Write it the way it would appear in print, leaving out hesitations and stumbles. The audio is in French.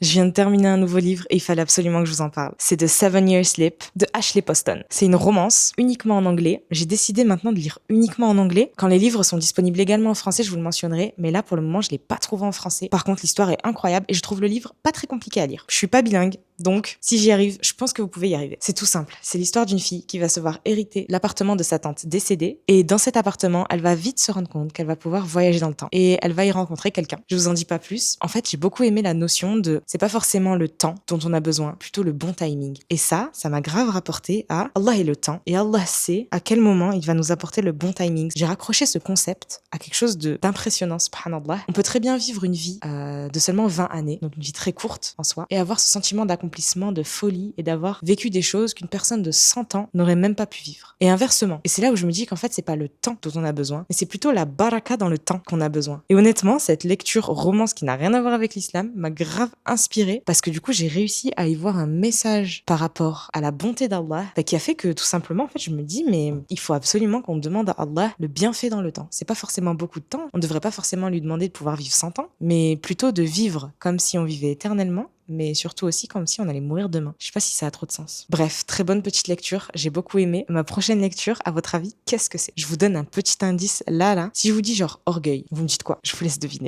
Je viens de terminer un nouveau livre et il fallait absolument que je vous en parle. C'est The 7 Year Sleep de Ashley Poston. C'est une romance uniquement en anglais. J'ai décidé maintenant de lire uniquement en anglais. Quand les livres sont disponibles également en français, je vous le mentionnerai. Mais là, pour le moment, je l'ai pas trouvé en français. Par contre, l'histoire est incroyable et je trouve le livre pas très compliqué à lire. Je suis pas bilingue. Donc, si j'y arrive, je pense que vous pouvez y arriver. C'est tout simple. C'est l'histoire d'une fille qui va se voir hériter l'appartement de sa tante décédée. Et dans cet appartement, elle va vite se rendre compte qu'elle va pouvoir voyager dans le temps. Et elle va y rencontrer quelqu'un. Je vous en dis pas plus. En fait, j'ai beaucoup aimé la notion de, c'est pas forcément le temps dont on a besoin, plutôt le bon timing. Et ça m'a grave rapporté à Allah et le temps. Et Allah sait à quel moment il va nous apporter le bon timing. J'ai raccroché ce concept à quelque chose d'impressionnant, subhanallah. On peut très bien vivre une vie de seulement 20 années, donc une vie très courte en soi, et avoir ce sentiment d'accomplissement, de folie et d'avoir vécu des choses qu'une personne de 100 ans n'aurait même pas pu vivre. Et inversement. Et c'est là où je me dis qu'en fait, c'est pas le temps dont on a besoin, mais c'est plutôt la baraka dans le temps qu'on a besoin. Et honnêtement, cette lecture romance qui n'a rien à voir avec l'islam m'a grave inspirée parce que du coup, j'ai réussi à y voir un message par rapport à la bonté d'Allah qui a fait que tout simplement, en fait, je me dis, mais il faut absolument qu'on demande à Allah le bienfait dans le temps. C'est pas forcément beaucoup de temps. On devrait pas forcément lui demander de pouvoir vivre 100 ans, mais plutôt de vivre comme si on vivait éternellement, mais surtout aussi comme si on allait mourir demain. Je sais pas si ça a trop de sens. Bref, très bonne petite lecture, j'ai beaucoup aimé. Ma prochaine lecture, à votre avis, qu'est-ce que c'est? Je vous donne un petit indice là. Si je vous dis genre orgueil, vous me dites quoi? Je vous laisse deviner.